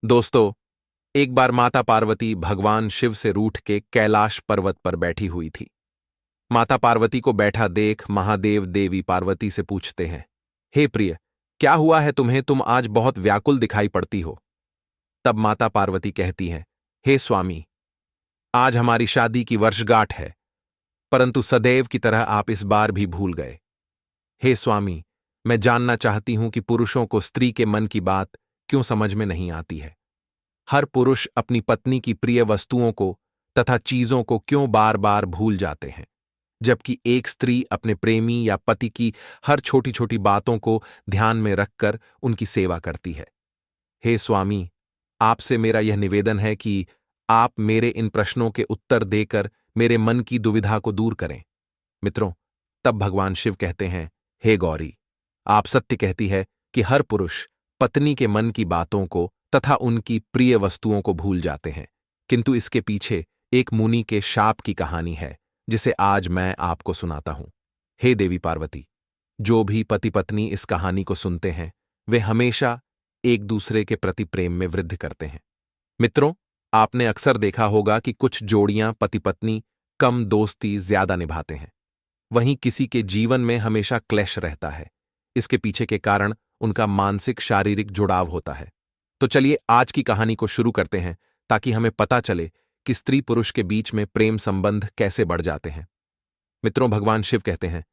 दोस्तों, एक बार माता पार्वती भगवान शिव से रूठ के कैलाश पर्वत पर बैठी हुई थी। माता पार्वती को बैठा देख महादेव देवी पार्वती से पूछते हैं, हे प्रिय, क्या हुआ है तुम्हें? तुम आज बहुत व्याकुल दिखाई पड़ती हो। तब माता पार्वती कहती हैं, हे स्वामी, आज हमारी शादी की वर्षगांठ है, परंतु सदैव की तरह आप इस बार भी भूल गए। हे स्वामी, मैं जानना चाहती हूं कि पुरुषों को स्त्री के मन की बात क्यों समझ में नहीं आती है। हर पुरुष अपनी पत्नी की प्रिय वस्तुओं को तथा चीजों को क्यों बार बार भूल जाते हैं, जबकि एक स्त्री अपने प्रेमी या पति की हर छोटी छोटी बातों को ध्यान में रखकर उनकी सेवा करती है। हे स्वामी, आपसे मेरा यह निवेदन है कि आप मेरे इन प्रश्नों के उत्तर देकर मेरे मन की दुविधा को दूर करें। मित्रों, तब भगवान शिव कहते हैं, हे गौरी, आप सत्य कहती है कि हर पुरुष पत्नी के मन की बातों को तथा उनकी प्रिय वस्तुओं को भूल जाते हैं, किंतु इसके पीछे एक मुनि के शाप की कहानी है, जिसे आज मैं आपको सुनाता हूं। हे देवी पार्वती, जो भी पति पत्नी इस कहानी को सुनते हैं, वे हमेशा एक दूसरे के प्रति प्रेम में वृद्धि करते हैं। मित्रों, आपने अक्सर देखा होगा कि कुछ जोड़ियां पति पत्नी कम दोस्ती ज्यादा निभाते हैं, वहीं किसी के जीवन में हमेशा क्लेश रहता है। इसके पीछे के कारण उनका मानसिक शारीरिक जुड़ाव होता है। तो चलिए आज की कहानी को शुरू करते हैं, ताकि हमें पता चले कि स्त्री पुरुष के बीच में प्रेम संबंध कैसे बढ़ जाते हैं। मित्रों, भगवान शिव कहते हैं,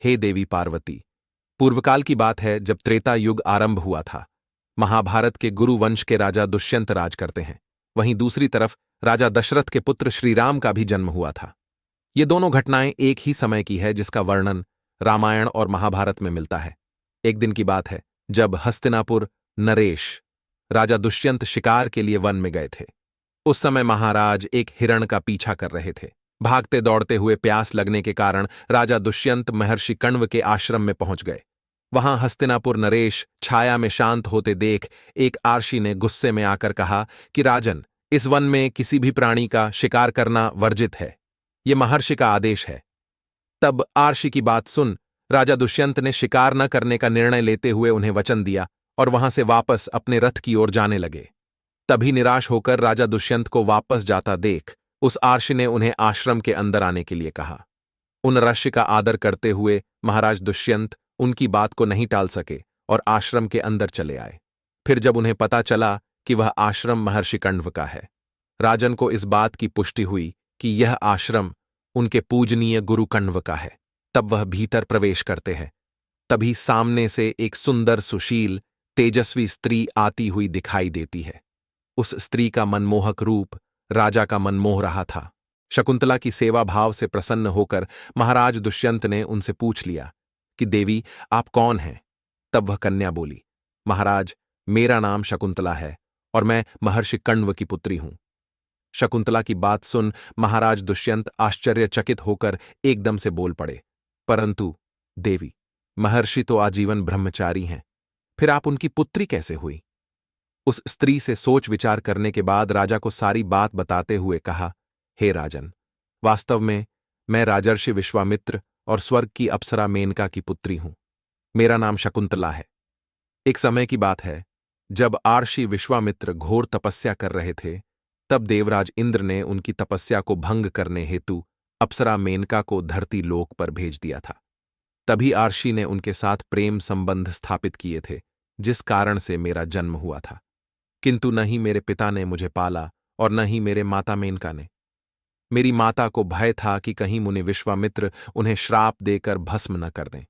हे देवी पार्वती, पूर्वकाल की बात है जब त्रेता युग आरंभ हुआ था। महाभारत के गुरु वंश के राजा दुष्यंत राज करते हैं। वहीं दूसरी तरफ राजा दशरथ के पुत्र श्रीराम का भी जन्म हुआ था। ये दोनों घटनाएं एक ही समय की है, जिसका वर्णन रामायण और महाभारत में मिलता है। एक दिन की बात है जब हस्तिनापुर नरेश राजा दुष्यंत शिकार के लिए वन में गए थे। उस समय महाराज एक हिरण का पीछा कर रहे थे। भागते दौड़ते हुए प्यास लगने के कारण राजा दुष्यंत महर्षि कण्व के आश्रम में पहुंच गए। वहां हस्तिनापुर नरेश छाया में शांत होते देख एक आर्षि ने गुस्से में आकर कहा कि राजन, इस वन में किसी भी प्राणी का शिकार करना वर्जित है। यह महर्षि का आदेश है। तब आर्षि की बात सुन राजा दुष्यंत ने शिकार न करने का निर्णय लेते हुए उन्हें वचन दिया और वहां से वापस अपने रथ की ओर जाने लगे। तभी निराश होकर राजा दुष्यंत को वापस जाता देख उस आर्षि ने उन्हें आश्रम के अंदर आने के लिए कहा। उन ऋषि का आदर करते हुए महाराज दुष्यंत उनकी बात को नहीं टाल सके और आश्रम के अंदर चले आए। फिर जब उन्हें पता चला कि वह आश्रम महर्षि कण्व का है, राजन को इस बात की पुष्टि हुई कि यह आश्रम उनके पूजनीय गुरु कण्व का है। तब वह भीतर प्रवेश करते हैं। तभी सामने से एक सुंदर सुशील तेजस्वी स्त्री आती हुई दिखाई देती है। उस स्त्री का मनमोहक रूप राजा का मन मोह रहा था। शकुंतला की सेवा भाव से प्रसन्न होकर महाराज दुष्यंत ने उनसे पूछ लिया कि देवी, आप कौन हैं? तब वह कन्या बोली, महाराज, मेरा नाम शकुंतला है और मैं महर्षि कण्व की पुत्री हूं। शकुंतला की बात सुन महाराज दुष्यंत आश्चर्यचकित होकर एकदम से बोल पड़े, परंतु देवी, महर्षि तो आजीवन ब्रह्मचारी हैं, फिर आप उनकी पुत्री कैसे हुई? उस स्त्री से सोच विचार करने के बाद राजा को सारी बात बताते हुए कहा, हे राजन, वास्तव में मैं राजर्षि विश्वामित्र और स्वर्ग की अप्सरा मेनका की पुत्री हूं। मेरा नाम शकुंतला है। एक समय की बात है जब आर्षि विश्वामित्र घोर तपस्या कर रहे थे, तब देवराज इंद्र ने उनकी तपस्या को भंग करने हेतु अप्सरा मेनका को धरती लोक पर भेज दिया था। तभी आर्षि ने उनके साथ प्रेम संबंध स्थापित किए थे, जिस कारण से मेरा जन्म हुआ था। किंतु न ही मेरे पिता ने मुझे पाला और न ही मेरे माता मेनका ने। मेरी माता को भय था कि कहीं मुनि विश्वामित्र उन्हें श्राप देकर भस्म न कर दें,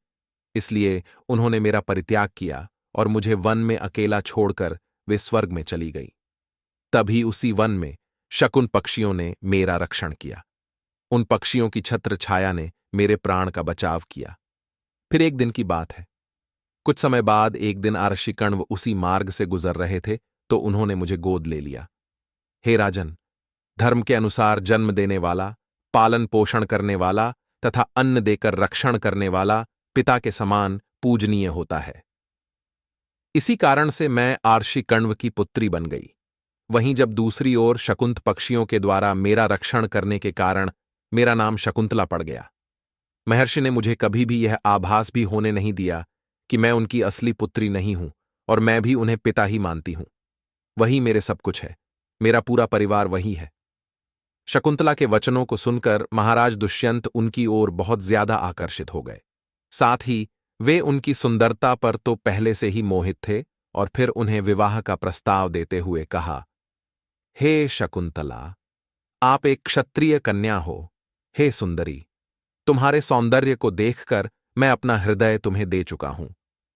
इसलिए उन्होंने मेरा परित्याग किया और मुझे वन में अकेला छोड़कर वे स्वर्ग में चली गई। तभी उसी वन में शकुन पक्षियों ने मेरा रक्षण किया। उन पक्षियों की छत्र छाया ने मेरे प्राण का बचाव किया। फिर एक दिन की बात है, कुछ समय बाद एक दिन आर्षि कण्व उसी मार्ग से गुजर रहे थे, तो उन्होंने मुझे गोद ले लिया। हे राजन, धर्म के अनुसार जन्म देने वाला, पालन पोषण करने वाला तथा अन्न देकर रक्षण करने वाला पिता के समान पूजनीय होता है। इसी कारण से मैं आर्षि कण्व की पुत्री बन गई। वहीं जब दूसरी ओर शकुंत पक्षियों के द्वारा मेरा रक्षण करने के कारण मेरा नाम शकुंतला पड़ गया। महर्षि ने मुझे कभी भी यह आभास भी होने नहीं दिया कि मैं उनकी असली पुत्री नहीं हूं और मैं भी उन्हें पिता ही मानती हूं। वही मेरे सब कुछ है, मेरा पूरा परिवार वही है। शकुंतला के वचनों को सुनकर महाराज दुष्यंत उनकी ओर बहुत ज्यादा आकर्षित हो गए। साथ ही वे उनकी सुंदरता पर तो पहले से ही मोहित थे और फिर उन्हें विवाह का प्रस्ताव देते हुए कहा, हे शकुंतला, आप एक क्षत्रिय कन्या हो। हे सुंदरी, तुम्हारे सौंदर्य को देखकर मैं अपना हृदय तुम्हें दे चुका हूं।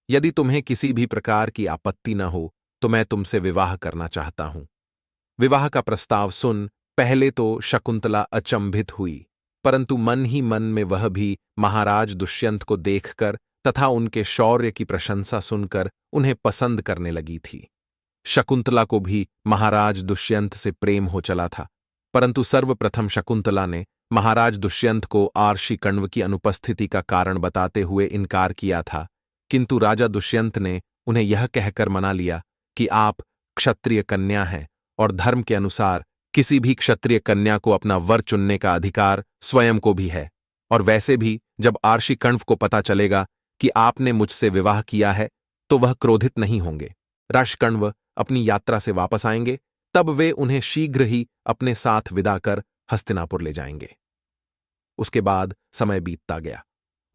यदि तुम्हें किसी भी प्रकार की आपत्ति न हो तो मैं तुमसे विवाह करना चाहता हूं। विवाह का प्रस्ताव सुन पहले तो शकुंतला अचंभित हुई, परंतु मन ही मन में वह भी महाराज दुष्यंत को देखकर तथा उनके शौर्य की प्रशंसा सुनकर उन्हें पसंद करने लगी थी। शकुंतला को भी महाराज दुष्यंत से प्रेम हो चला था, परंतु सर्वप्रथम शकुंतला ने महाराज दुष्यंत को आर्षि कण्व की अनुपस्थिति का कारण बताते हुए इनकार किया था, किंतु राजा दुष्यंत ने उन्हें यह कहकर मना लिया कि आप क्षत्रिय कन्या हैं और धर्म के अनुसार किसी भी क्षत्रिय कन्या को अपना वर चुनने का अधिकार स्वयं को भी है, और वैसे भी जब आर्षि कण्व को पता चलेगा कि आपने मुझसे विवाह किया है तो वह क्रोधित नहीं होंगे। राजकण्व अपनी यात्रा से वापस आएंगे, तब वे उन्हें शीघ्र ही अपने साथ विदा कर हस्तिनापुर ले जाएंगे। उसके बाद समय बीतता गया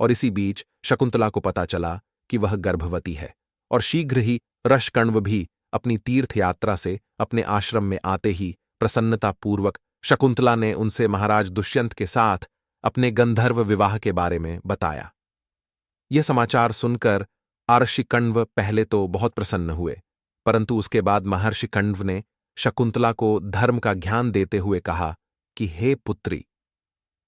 और इसी बीच शकुंतला को पता चला कि वह गर्भवती है, और शीघ्र ही रशकण्व भी अपनी तीर्थ यात्रा से अपने आश्रम में आते ही प्रसन्नतापूर्वक शकुंतला ने उनसे महाराज दुष्यंत के साथ अपने गंधर्व विवाह के बारे में बताया। यह समाचार सुनकर आर्षि कण्व पहले तो बहुत प्रसन्न हुए, परंतु उसके बाद महर्षि कण्व ने शकुंतला को धर्म का ज्ञान देते हुए कहा कि हे पुत्री,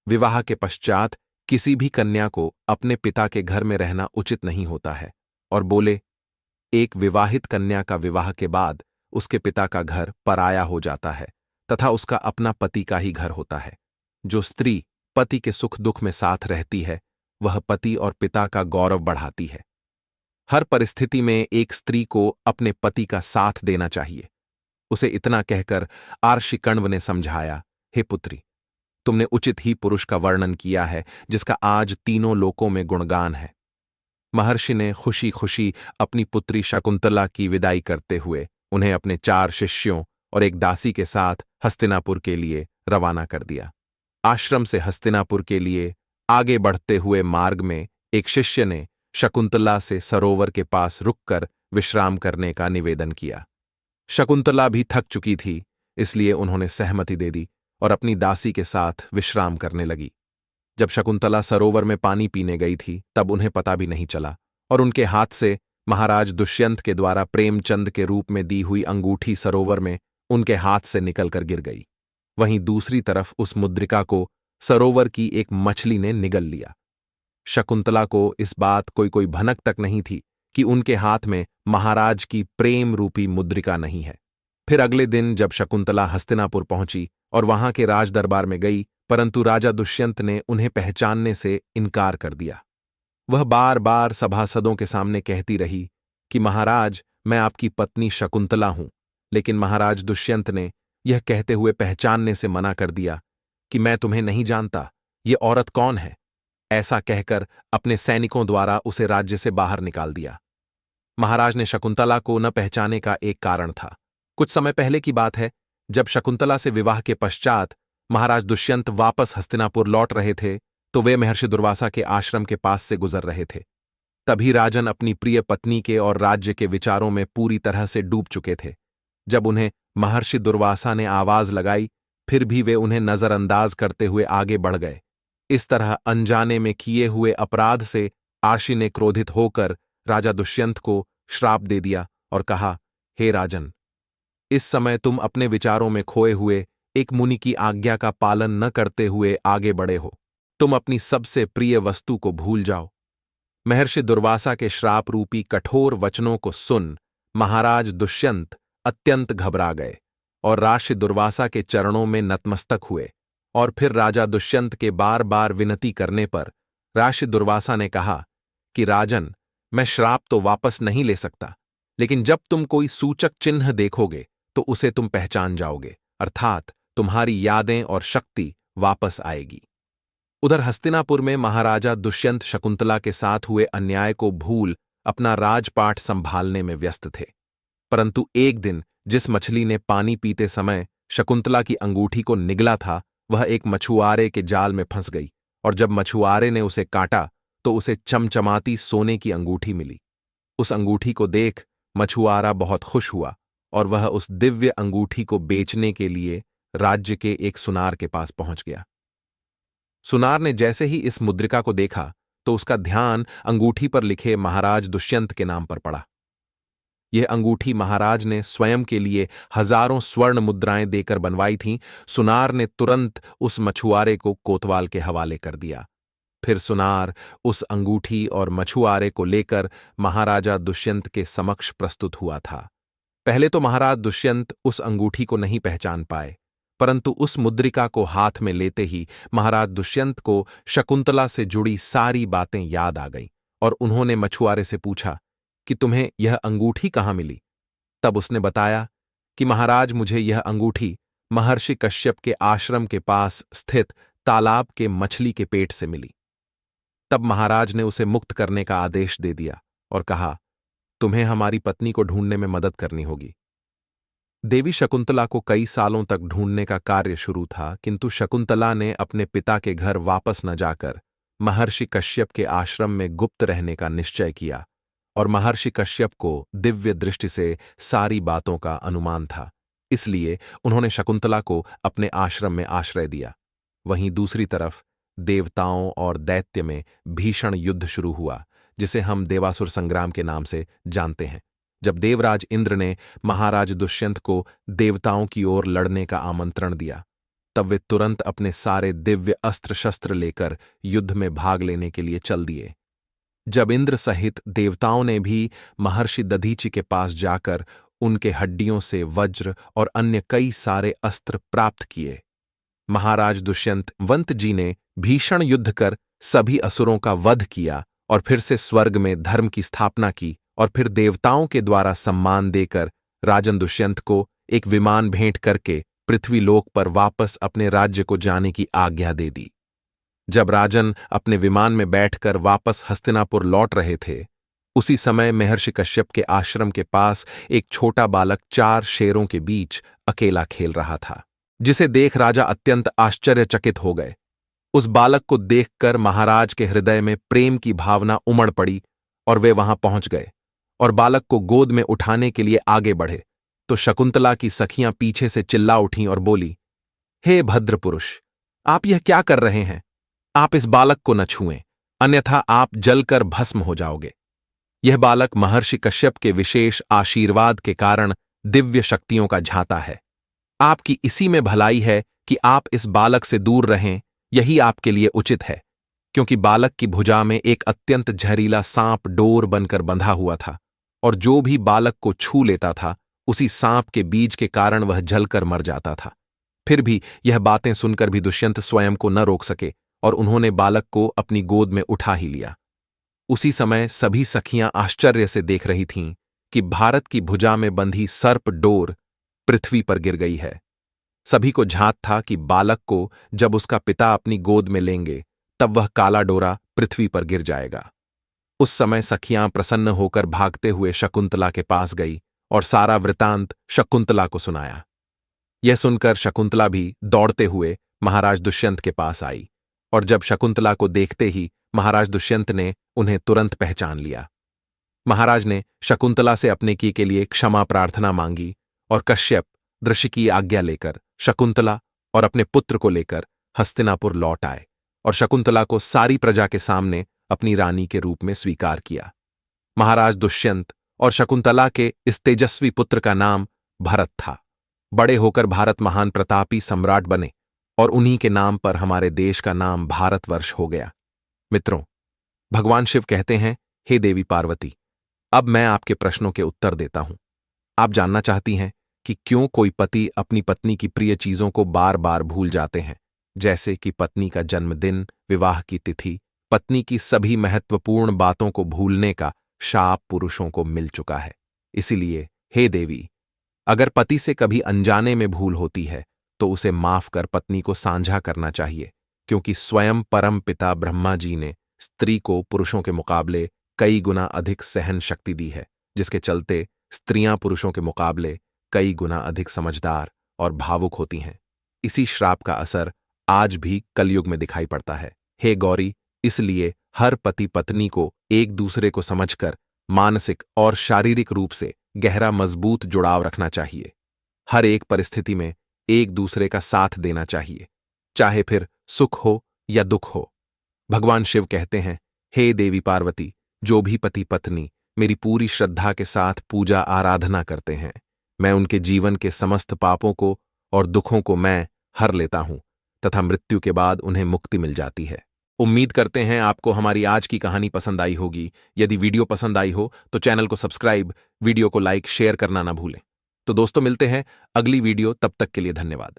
विवाह के पश्चात किसी भी कन्या को अपने पिता के घर में रहना उचित नहीं होता है, और बोले, एक विवाहित कन्या का विवाह के बाद उसके पिता का घर पराया हो जाता है तथा उसका अपना पति का ही घर होता है। जो स्त्री पति के सुख दुख में साथ रहती है वह पति और पिता का गौरव बढ़ाती है। हर परिस्थिति में एक स्त्री को अपने पति का साथ देना चाहिए। उसे इतना कहकर आर्षि कण्व ने समझाया, हे पुत्री, तुमने उचित ही पुरुष का वर्णन किया है जिसका आज तीनों लोकों में गुणगान है। महर्षि ने खुशी खुशी अपनी पुत्री शकुंतला की विदाई करते हुए उन्हें अपने 4 शिष्यों और एक दासी के साथ हस्तिनापुर के लिए रवाना कर दिया। आश्रम से हस्तिनापुर के लिए आगे बढ़ते हुए मार्ग में एक शिष्य ने शकुंतला से सरोवर के पास रुककर विश्राम करने का निवेदन किया। शकुंतला भी थक चुकी थी, इसलिए उन्होंने सहमति दे दी और अपनी दासी के साथ विश्राम करने लगी। जब शकुंतला सरोवर में पानी पीने गई थी तब उन्हें पता भी नहीं चला और उनके हाथ से महाराज दुष्यंत के द्वारा प्रेमचंद के रूप में दी हुई अंगूठी सरोवर में उनके हाथ से निकलकर गिर गई। वहीं दूसरी तरफ उस मुद्रिका को सरोवर की एक मछली ने निगल लिया। शकुंतला को इस बात कोई भनक तक नहीं थी कि उनके हाथ में महाराज की प्रेम रूपी मुद्रिका नहीं है। फिर अगले दिन जब शकुंतला हस्तिनापुर पहुंची और वहां के राज दरबार में गई, परंतु राजा दुष्यंत ने उन्हें पहचानने से इनकार कर दिया। वह बार बार सभासदों के सामने कहती रही कि महाराज, मैं आपकी पत्नी शकुंतला हूं, लेकिन महाराज दुष्यंत ने यह कहते हुए पहचानने से मना कर दिया कि मैं तुम्हें नहीं जानता, ये औरत कौन है। ऐसा कहकर अपने सैनिकों द्वारा उसे राज्य से बाहर निकाल दिया। महाराज ने शकुंतला को न पहचाने का एक कारण था। कुछ समय पहले की बात है, जब शकुंतला से विवाह के पश्चात महाराज दुष्यंत वापस हस्तिनापुर लौट रहे थे तो वे महर्षि दुर्वासा के आश्रम के पास से गुजर रहे थे। तभी राजन अपनी प्रिय पत्नी के और राज्य के विचारों में पूरी तरह से डूब चुके थे। जब उन्हें महर्षि दुर्वासा ने आवाज लगाई, फिर भी वे उन्हें नजरअंदाज करते हुए आगे बढ़ गए। इस तरह अनजाने में किए हुए अपराध से आर्षि ने क्रोधित होकर राजा दुष्यंत को श्राप दे दिया और कहा, हे राजन, इस समय तुम अपने विचारों में खोए हुए एक मुनि की आज्ञा का पालन न करते हुए आगे बढ़े हो। तुम अपनी सबसे प्रिय वस्तु को भूल जाओ। महर्षि दुर्वासा के श्राप रूपी कठोर वचनों को सुन महाराज दुष्यंत अत्यंत घबरा गए और राजर्षि दुर्वासा के चरणों में नतमस्तक हुए। और फिर राजा दुष्यंत के बार बार विनती करने पर राजर्षि दुर्वासा ने कहा कि राजन, मैं श्राप तो वापस नहीं ले सकता, लेकिन जब तुम कोई सूचक चिन्ह देखोगे तो उसे तुम पहचान जाओगे, अर्थात तुम्हारी यादें और शक्ति वापस आएगी। उधर हस्तिनापुर में महाराजा दुष्यंत शकुंतला के साथ हुए अन्याय को भूल अपना राजपाट संभालने में व्यस्त थे। परंतु एक दिन जिस मछली ने पानी पीते समय शकुंतला की अंगूठी को निगला था, वह एक मछुआरे के जाल में फंस गई, और जब मछुआरे ने उसे काटा तो उसे चमचमाती सोने की अंगूठी मिली। उस अंगूठी को देख मछुआरा बहुत खुश हुआ और वह उस दिव्य अंगूठी को बेचने के लिए राज्य के एक सुनार के पास पहुंच गया। सुनार ने जैसे ही इस मुद्रिका को देखा तो उसका ध्यान अंगूठी पर लिखे महाराज दुष्यंत के नाम पर पड़ा। यह अंगूठी महाराज ने स्वयं के लिए हजारों स्वर्ण मुद्राएं देकर बनवाई थीं। सुनार ने तुरंत उस मछुआरे को कोतवाल के हवाले कर दिया। फिर सुनार उस अंगूठी और मछुआरे को लेकर महाराजा दुष्यंत के समक्ष प्रस्तुत हुआ था। पहले तो महाराज दुष्यंत उस अंगूठी को नहीं पहचान पाए, परंतु उस मुद्रिका को हाथ में लेते ही महाराज दुष्यंत को शकुंतला से जुड़ी सारी बातें याद आ गईं और उन्होंने मछुआरे से पूछा कि तुम्हें यह अंगूठी कहाँ मिली। तब उसने बताया कि महाराज, मुझे यह अंगूठी महर्षि कश्यप के आश्रम के पास स्थित तालाब के मछली के पेट से मिली। तब महाराज ने उसे मुक्त करने का आदेश दे दिया और कहा, तुम्हें हमारी पत्नी को ढूंढने में मदद करनी होगी। देवी शकुंतला को कई सालों तक ढूंढने का कार्य शुरू था, किंतु शकुंतला ने अपने पिता के घर वापस न जाकर महर्षि कश्यप के आश्रम में गुप्त रहने का निश्चय किया, और महर्षि कश्यप को दिव्य दृष्टि से सारी बातों का अनुमान था, इसलिए उन्होंने शकुंतला को अपने आश्रम में आश्रय दिया। वहीं दूसरी तरफ देवताओं और दैत्य में भीषण युद्ध शुरू हुआ, जिसे हम देवासुर संग्राम के नाम से जानते हैं। जब देवराज इंद्र ने महाराज दुष्यंत को देवताओं की ओर लड़ने का आमंत्रण दिया, तब वे तुरंत अपने सारे दिव्य अस्त्र शस्त्र लेकर युद्ध में भाग लेने के लिए चल दिए। जब इंद्र सहित देवताओं ने भी महर्षि दधीचि के पास जाकर उनके हड्डियों से वज्र और अन्य कई सारे अस्त्र प्राप्त किए, महाराज दुष्यंत जी ने भीषण युद्ध कर सभी असुरों का वध किया और फिर से स्वर्ग में धर्म की स्थापना की, और फिर देवताओं के द्वारा सम्मान देकर राजन दुष्यंत को एक विमान भेंट करके पृथ्वीलोक पर वापस अपने राज्य को जाने की आज्ञा दे दी। जब राजन अपने विमान में बैठकर वापस हस्तिनापुर लौट रहे थे, उसी समय महर्षि कश्यप के आश्रम के पास एक छोटा बालक 4 शेरों के बीच अकेला खेल रहा था, जिसे देख राजा अत्यंत आश्चर्यचकित हो गए। उस बालक को देखकर महाराज के हृदय में प्रेम की भावना उमड़ पड़ी और वे वहां पहुंच गए और बालक को गोद में उठाने के लिए आगे बढ़े, तो शकुंतला की सखियां पीछे से चिल्ला उठीं और बोली, हे भद्र पुरुष, आप यह क्या कर रहे हैं? आप इस बालक को न छुएं, अन्यथा आप जलकर भस्म हो जाओगे। यह बालक महर्षि कश्यप के विशेष आशीर्वाद के कारण दिव्य शक्तियों का झांता है। आपकी इसी में भलाई है कि आप इस बालक से दूर रहें, यही आपके लिए उचित है, क्योंकि बालक की भुजा में एक अत्यंत जहरीला सांप डोर बनकर बंधा हुआ था, और जो भी बालक को छू लेता था उसी सांप के बीज के कारण वह जलकर मर जाता था। फिर भी यह बातें सुनकर भी दुष्यंत स्वयं को न रोक सके और उन्होंने बालक को अपनी गोद में उठा ही लिया। उसी समय सभी सखियां आश्चर्य से देख रही थीं कि भारत की भुजा में बंधी सर्प डोर पृथ्वी पर गिर गई है। सभी को झांत था कि बालक को जब उसका पिता अपनी गोद में लेंगे तब वह काला डोरा पृथ्वी पर गिर जाएगा। उस समय सखियां प्रसन्न होकर भागते हुए शकुंतला के पास गई और सारा वृतांत शकुंतला को सुनाया। यह सुनकर शकुंतला भी दौड़ते हुए महाराज दुष्यंत के पास आई, और जब शकुंतला को देखते ही महाराज दुष्यंत ने उन्हें तुरंत पहचान लिया। महाराज ने शकुंतला से अपने की के लिए क्षमा प्रार्थना मांगी और कश्यप ऋषि की आज्ञा लेकर शकुंतला और अपने पुत्र को लेकर हस्तिनापुर लौट आए और शकुंतला को सारी प्रजा के सामने अपनी रानी के रूप में स्वीकार किया। महाराज दुष्यंत और शकुंतला के इस तेजस्वी पुत्र का नाम भरत था। बड़े होकर भारत महान प्रतापी सम्राट बने और उन्हीं के नाम पर हमारे देश का नाम भारतवर्ष हो गया। मित्रों, भगवान शिव कहते हैं, हे देवी पार्वती, अब मैं आपके प्रश्नों के उत्तर देता हूं। आप जानना चाहती हैं कि क्यों कोई पति अपनी पत्नी की प्रिय चीजों को बार बार भूल जाते हैं, जैसे कि पत्नी का जन्मदिन, विवाह की तिथि। पत्नी की सभी महत्वपूर्ण बातों को भूलने का शाप पुरुषों को मिल चुका है। इसीलिए हे देवी, अगर पति से कभी अनजाने में भूल होती है तो उसे माफ कर पत्नी को साझा करना चाहिए, क्योंकि स्वयं परम पिता ब्रह्मा जी ने स्त्री को पुरुषों के मुकाबले कई गुना अधिक सहन शक्ति दी है, जिसके चलते स्त्रियां पुरुषों के मुकाबले कई गुना अधिक समझदार और भावुक होती हैं। इसी श्राप का असर आज भी कलयुग में दिखाई पड़ता है। हे गौरी, इसलिए हर पति पत्नी को एक दूसरे को समझकर मानसिक और शारीरिक रूप से गहरा मजबूत जुड़ाव रखना चाहिए। हर एक परिस्थिति में एक दूसरे का साथ देना चाहिए, चाहे फिर सुख हो या दुख हो। भगवान शिव कहते हैं, हे देवी पार्वती, जो भी पति पत्नी मेरी पूरी श्रद्धा के साथ पूजा आराधना करते हैं, मैं उनके जीवन के समस्त पापों को और दुखों को मैं हर लेता हूं तथा मृत्यु के बाद उन्हें मुक्ति मिल जाती है। उम्मीद करते हैं आपको हमारी आज की कहानी पसंद आई होगी। यदि वीडियो पसंद आई हो तो चैनल को सब्सक्राइब, वीडियो को लाइक शेयर करना ना भूलें। तो दोस्तों, मिलते हैं अगली वीडियो, तब तक के लिए धन्यवाद।